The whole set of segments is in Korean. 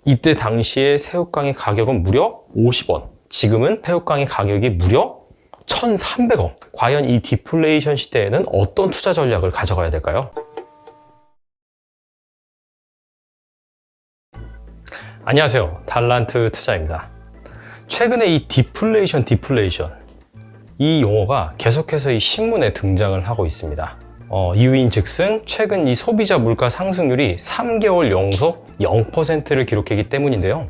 이때 당시에 새우깡의 가격은 무려 50원. 지금은 새우깡의 가격이 무려 1,300원. 과연 이 디플레이션 시대에는 어떤 투자 전략을 가져가야 될까요? 안녕하세요. 달란트 투자입니다. 최근에 이 디플레이션 이 용어가 계속해서 이 신문에 등장을 하고 있습니다. 이유인 즉슨 최근 이 소비자 물가 상승률이 3개월 연속 0%를 기록했기 때문인데요.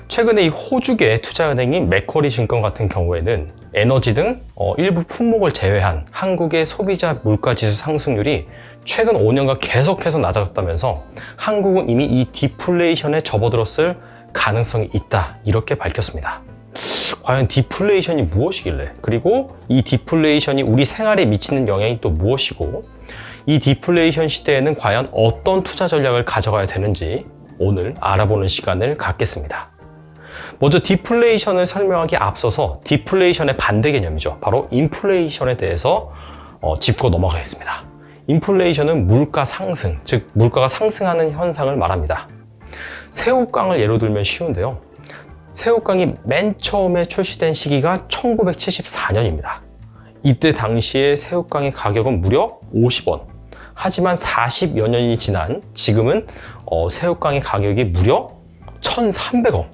최근에 이 호주계 투자은행인 맥쿼리 증권 같은 경우에는 에너지 등 일부 품목을 제외한 한국의 소비자 물가지수 상승률이 최근 5년간 계속해서 낮아졌다면서 한국은 이미 이 디플레이션에 접어들었을 가능성이 있다, 이렇게 밝혔습니다. 과연 디플레이션이 무엇이길래, 그리고 이 디플레이션이 우리 생활에 미치는 영향이 또 무엇이고, 이 디플레이션 시대에는 과연 어떤 투자 전략을 가져가야 되는지 오늘 알아보는 시간을 갖겠습니다. 먼저 디플레이션을 설명하기 앞서서 디플레이션의 반대 개념이죠. 바로 인플레이션에 대해서 짚고 넘어가겠습니다. 인플레이션은 물가 상승, 즉 물가가 상승하는 현상을 말합니다. 새우깡을 예로 들면 쉬운데요. 새우깡이 맨 처음에 출시된 시기가 1974년입니다. 이때 당시에 새우깡의 가격은 무려 50원. 하지만 40여 년이 지난 지금은 새우깡의 가격이 무려 1,300원.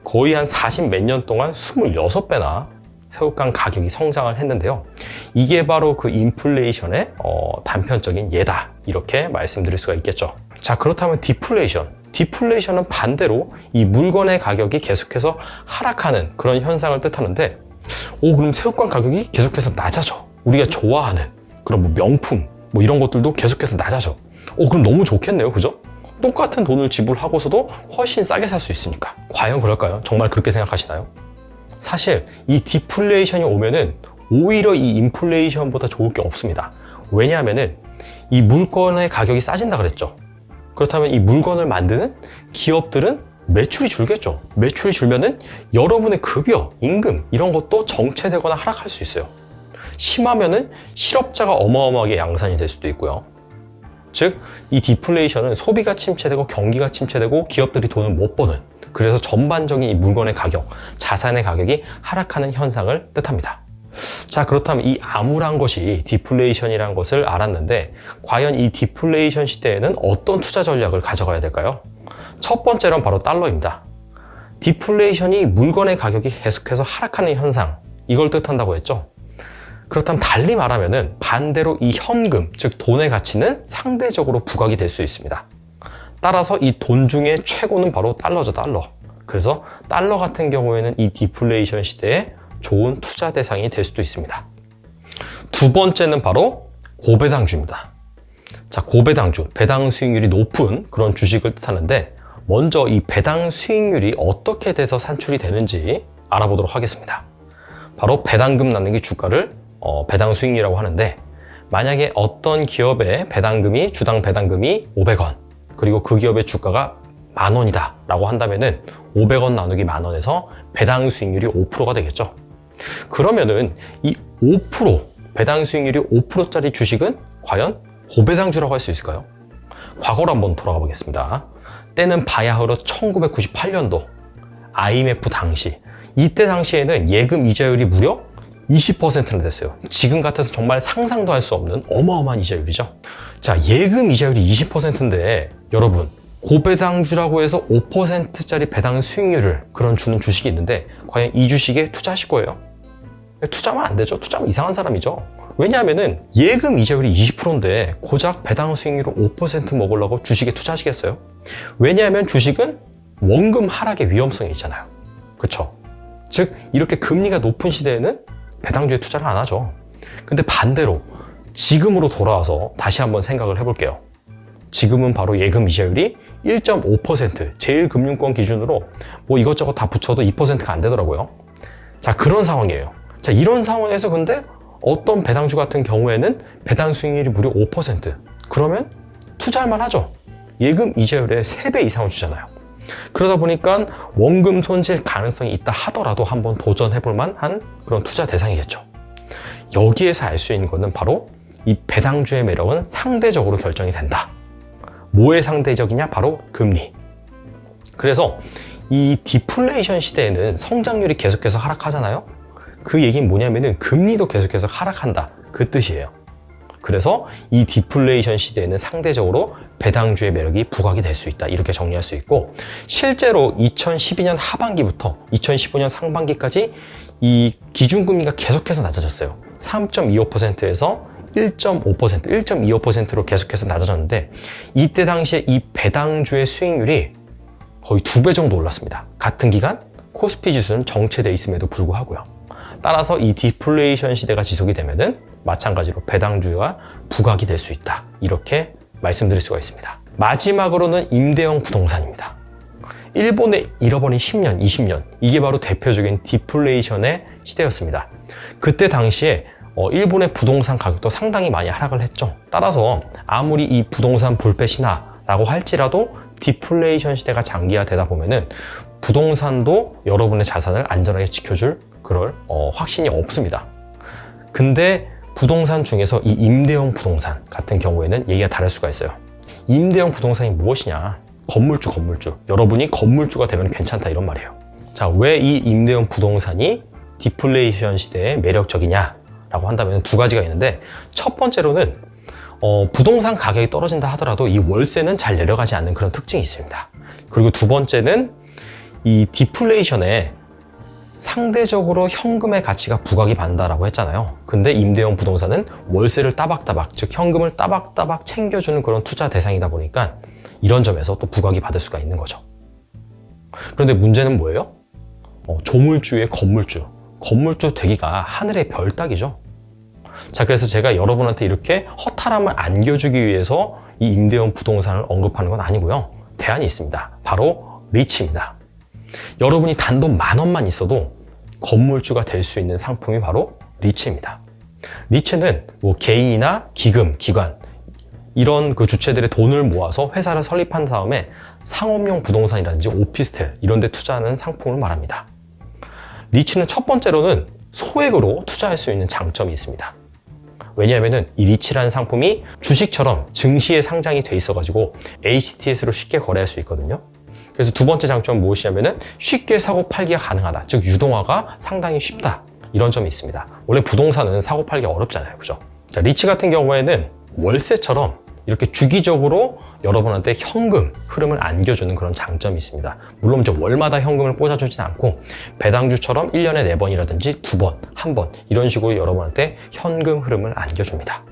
거의 한 40 몇 년 동안 26배나 새우깡 가격이 성장을 했는데요. 이게 바로 그 인플레이션의 단편적인 예다, 이렇게 말씀드릴 수가 있겠죠. 자, 그렇다면 디플레이션은 반대로 이 물건의 가격이 계속해서 하락하는 그런 현상을 뜻하는데, 그럼 새우깡 가격이 계속해서 낮아져. 우리가 좋아하는 그런 명품 이런 것들도 계속해서 낮아져. 그럼 너무 좋겠네요, 그죠? 똑같은 돈을 지불하고서도 훨씬 싸게 살 수 있으니까. 과연 그럴까요? 정말 그렇게 생각하시나요? 사실 이 디플레이션이 오면은 오히려 이 인플레이션보다 좋을 게 없습니다. 왜냐하면은 이 물건의 가격이 싸진다 그랬죠. 그렇다면 이 물건을 만드는 기업들은 매출이 줄겠죠. 매출이 줄면은 여러분의 급여, 임금 이런 것도 정체되거나 하락할 수 있어요. 심하면은 실업자가 어마어마하게 양산이 될 수도 있고요. 즉, 이 디플레이션은 소비가 침체되고 경기가 침체되고 기업들이 돈을 못 버는, 그래서 전반적인 이 물건의 가격, 자산의 가격이 하락하는 현상을 뜻합니다. 자, 그렇다면 이 암울한 것이 디플레이션이라는 것을 알았는데, 과연 이 디플레이션 시대에는 어떤 투자 전략을 가져가야 될까요? 첫 번째로는 바로 달러입니다. 디플레이션이 물건의 가격이 계속해서 하락하는 현상, 이걸 뜻한다고 했죠. 그렇다면 달리 말하면은 반대로 이 현금, 즉 돈의 가치는 상대적으로 부각이 될 수 있습니다. 따라서 이 돈 중에 최고는 바로 달러죠, 달러. 그래서 달러 같은 경우에는 이 디플레이션 시대에 좋은 투자 대상이 될 수도 있습니다. 두 번째는 바로 고배당주입니다. 자, 고배당주, 배당 수익률이 높은 그런 주식을 뜻하는데, 먼저 이 배당 수익률이 어떻게 돼서 산출이 되는지 알아보도록 하겠습니다. 바로 배당금 나누기 주가를 배당 수익률이라고 하는데, 만약에 어떤 기업의 배당금이, 주당 배당금이 500원, 그리고 그 기업의 주가가 10,000원이다 라고 한다면은 500원 나누기 10,000원에서 배당 수익률이 5%가 되겠죠. 그러면은 이 5%, 배당 수익률이 5%짜리 주식은 과연 고배당주라고 할 수 있을까요? 과거로 한번 돌아가 보겠습니다. 때는 바야흐로 1998년도 IMF 당시, 이때 당시에는 예금 이자율이 무려 20%나 됐어요. 지금 같아서 정말 상상도 할 수 없는 어마어마한 이자율이죠. 자, 예금 이자율이 20%인데 여러분, 고배당주라고 해서 5%짜리 배당 수익률을 주는 주식이 있는데, 과연 이 주식에 투자하실 거예요? 투자하면 안 되죠. 투자하면 이상한 사람이죠. 왜냐하면은 예금 이자율이 20%인데 고작 배당 수익률을 5% 먹으려고 주식에 투자하시겠어요? 왜냐하면 주식은 원금 하락의 위험성이 있잖아요. 그렇죠? 즉, 이렇게 금리가 높은 시대에는 배당주에 투자를 안 하죠. 근데 반대로 지금으로 돌아와서 다시 한번 생각을 해볼게요. 지금은 바로 예금 이자율이 1.5%, 제일금융권 기준으로 이것저것 다 붙여도 2%가 안 되더라고요. 자, 그런 상황이에요. 자, 이런 상황에서 근데 어떤 배당주 같은 경우에는 배당 수익률이 무려 5%. 그러면 투자할 만하죠. 예금 이자율의 3배 이상을 주잖아요. 그러다 보니까 원금 손실 가능성이 있다 하더라도 한번 도전해볼 만한 그런 투자 대상이겠죠. 여기에서 알 수 있는 것은 바로 이 배당주의 매력은 상대적으로 결정이 된다. 뭐의 상대적이냐? 바로 금리. 그래서 이 디플레이션 시대에는 성장률이 계속해서 하락하잖아요. 그 얘기는 뭐냐면은 금리도 계속해서 하락한다, 그 뜻이에요. 그래서 이 디플레이션 시대에는 상대적으로 배당주의 매력이 부각이 될 수 있다, 이렇게 정리할 수 있고, 실제로 2012년 하반기부터 2015년 상반기까지 이 기준금리가 계속해서 낮아졌어요. 3.25%에서 1.5%, 1.25%로 계속해서 낮아졌는데, 이때 당시에 이 배당주의 수익률이 거의 2배 정도 올랐습니다. 같은 기간 코스피 지수는 정체돼 있음에도 불구하고요. 따라서 이 디플레이션 시대가 지속이 되면은 마찬가지로 배당주가 부각이 될 수 있다, 이렇게 말씀드릴 수가 있습니다. 마지막으로는 임대형 부동산입니다. 일본의 잃어버린 10년, 20년, 이게 바로 대표적인 디플레이션의 시대였습니다. 그때 당시에 일본의 부동산 가격도 상당히 많이 하락을 했죠. 따라서 아무리 이 부동산 불패 신화라고 할지라도 디플레이션 시대가 장기화되다 보면은 부동산도 여러분의 자산을 안전하게 지켜줄 그럴 확신이 없습니다. 근데 부동산 중에서 이 임대형 부동산 같은 경우에는 얘기가 다를 수가 있어요. 임대형 부동산이 무엇이냐? 건물주. 여러분이 건물주가 되면 괜찮다, 이런 말이에요. 자, 왜 이 임대형 부동산이 디플레이션 시대에 매력적이냐라고 한다면 두 가지가 있는데, 첫 번째로는 부동산 가격이 떨어진다 하더라도 이 월세는 잘 내려가지 않는 그런 특징이 있습니다. 그리고 두 번째는 이 디플레이션에 상대적으로 현금의 가치가 부각이 받는다라고 했잖아요. 근데 임대형 부동산은 월세를 따박따박, 즉 현금을 따박따박 챙겨주는 그런 투자 대상이다 보니까 이런 점에서 또 부각이 받을 수가 있는 거죠. 그런데 문제는 뭐예요? 조물주의 건물주 되기가 하늘의 별 따기죠. 자, 그래서 제가 여러분한테 이렇게 허탈함을 안겨주기 위해서 이 임대형 부동산을 언급하는 건 아니고요. 대안이 있습니다. 바로 리츠입니다. 여러분이 단돈 10,000원만 있어도 건물주가 될 수 있는 상품이 바로 리츠입니다. 리츠는 뭐 개인이나 기금, 기관, 이런 그 주체들의 돈을 모아서 회사를 설립한 다음에 상업용 부동산이라든지 오피스텔 이런 데 투자하는 상품을 말합니다. 리츠는 첫 번째로는 소액으로 투자할 수 있는 장점이 있습니다. 왜냐하면 이 리츠라는 상품이 주식처럼 증시에 상장이 돼 있어가지고 HTS로 쉽게 거래할 수 있거든요. 그래서 두 번째 장점은 무엇이냐면은 쉽게 사고 팔기가 가능하다. 즉 유동화가 상당히 쉽다. 이런 점이 있습니다. 원래 부동산은 사고 팔기 어렵잖아요. 그죠? 자, 리츠 같은 경우에는 월세처럼 이렇게 주기적으로 여러분한테 현금 흐름을 안겨주는 그런 장점이 있습니다. 물론 이제 월마다 현금을 꽂아주진 않고 배당주처럼 1년에 4번이라든지 2번, 1번 이런 식으로 여러분한테 현금 흐름을 안겨줍니다.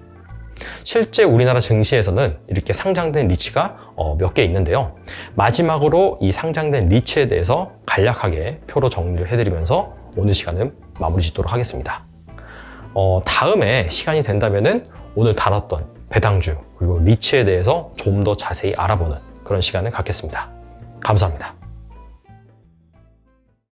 실제 우리나라 증시에서는 이렇게 상장된 리츠가 몇 개 있는데요. 마지막으로 이 상장된 리츠에 대해서 간략하게 표로 정리를 해드리면서 오늘 시간은 마무리 짓도록 하겠습니다. 다음에 시간이 된다면은 오늘 다뤘던 배당주 그리고 리츠에 대해서 좀 더 자세히 알아보는 그런 시간을 갖겠습니다. 감사합니다.